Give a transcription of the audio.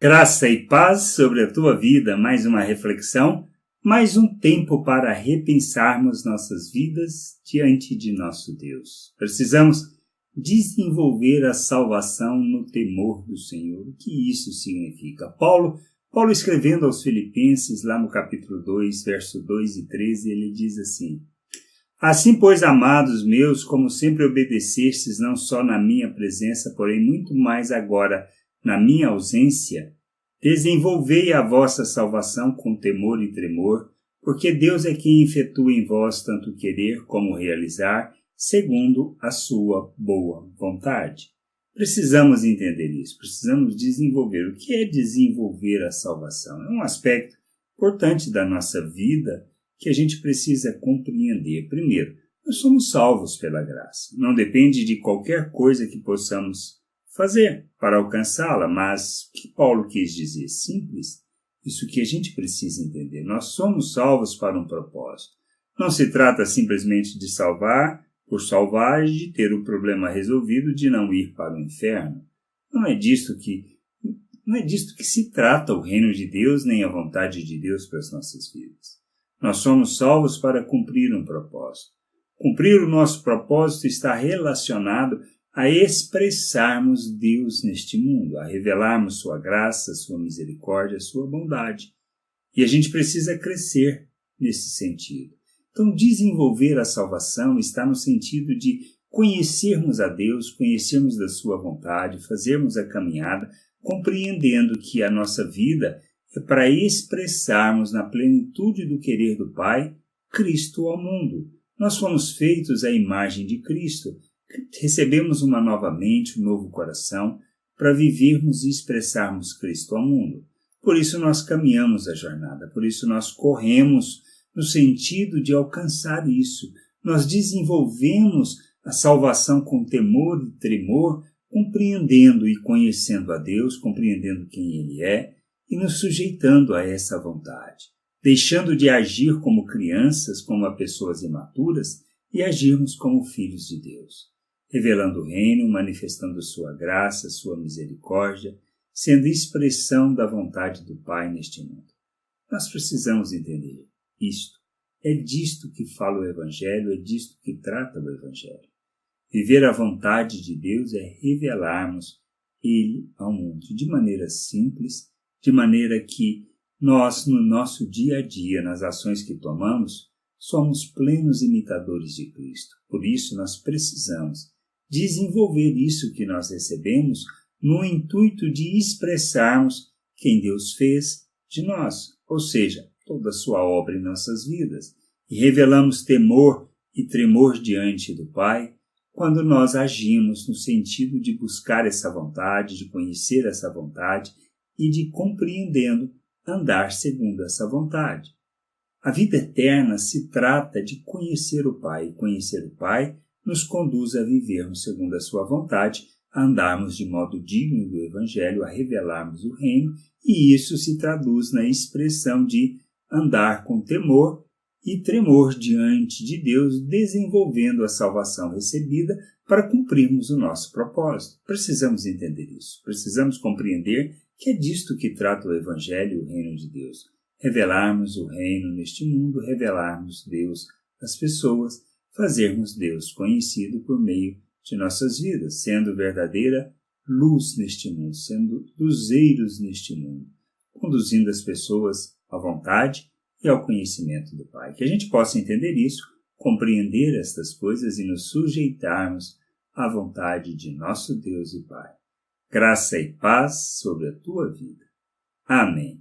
Graça e paz sobre a tua vida, mais uma reflexão, mais um tempo para repensarmos nossas vidas diante de nosso Deus. Precisamos desenvolver a salvação no temor do Senhor. O que isso significa? Paulo escrevendo aos Filipenses, lá no capítulo 2, verso 2 e 13, ele diz assim: Assim, pois, amados meus, como sempre obedecestes, não só na minha presença, porém muito mais agora na minha ausência, desenvolvei a vossa salvação com temor e tremor, porque Deus é quem efetua em vós tanto querer como realizar, segundo a sua boa vontade. Precisamos entender isso, precisamos desenvolver. O que é desenvolver a salvação? É um aspecto importante da nossa vida que a gente precisa compreender. Primeiro, nós somos salvos pela graça. Não depende de qualquer coisa que possamos fazer para alcançá-la, mas o que Paulo quis dizer? Simples. Isso que a gente precisa entender. Nós somos salvos para um propósito. Não se trata simplesmente de salvar por salvar e de ter o problema resolvido de não ir para o inferno. Não é disto que se trata o reino de Deus nem a vontade de Deus para as nossas vidas. Nós somos salvos para cumprir um propósito. Cumprir o nosso propósito está relacionado a expressarmos Deus neste mundo, a revelarmos sua graça, sua misericórdia, sua bondade. E a gente precisa crescer nesse sentido. Então, desenvolver a salvação está no sentido de conhecermos a Deus, conhecermos da sua vontade, fazermos a caminhada, compreendendo que a nossa vida é para expressarmos na plenitude do querer do Pai, Cristo ao mundo. Nós fomos feitos à imagem de Cristo. Recebemos uma nova mente, um novo coração, para vivermos e expressarmos Cristo ao mundo. Por isso nós caminhamos a jornada, por isso nós corremos no sentido de alcançar isso. Nós desenvolvemos a salvação com temor e tremor, compreendendo e conhecendo a Deus, compreendendo quem Ele é e nos sujeitando a essa vontade, deixando de agir como crianças, como pessoas imaturas e agirmos como filhos de Deus. Revelando o reino, manifestando sua graça, sua misericórdia, sendo expressão da vontade do Pai neste mundo. Nós precisamos entender isto. É disto que fala o Evangelho, é disto que trata o Evangelho. Viver a vontade de Deus é revelarmos Ele ao mundo, de maneira simples, de maneira que nós, no nosso dia a dia, nas ações que tomamos, somos plenos imitadores de Cristo. Por isso, nós precisamos desenvolver isso que nós recebemos no intuito de expressarmos quem Deus fez de nós, ou seja, toda a sua obra em nossas vidas. E revelamos temor e tremor diante do Pai quando nós agimos no sentido de buscar essa vontade, de conhecer essa vontade e de, compreendendo, andar segundo essa vontade. A vida eterna se trata de conhecer o Pai, e conhecer o Pai nos conduz a vivermos segundo a sua vontade, a andarmos de modo digno do Evangelho, a revelarmos o reino, e isso se traduz na expressão de andar com temor e tremor diante de Deus, desenvolvendo a salvação recebida para cumprirmos o nosso propósito. Precisamos entender isso, precisamos compreender que é disto que trata o Evangelho e o reino de Deus. Revelarmos o reino neste mundo, revelarmos Deus às pessoas, fazermos Deus conhecido por meio de nossas vidas, sendo verdadeira luz neste mundo, sendo luzeiros neste mundo, conduzindo as pessoas à vontade e ao conhecimento do Pai. Que a gente possa entender isso, compreender estas coisas e nos sujeitarmos à vontade de nosso Deus e Pai. Graça e paz sobre a tua vida. Amém.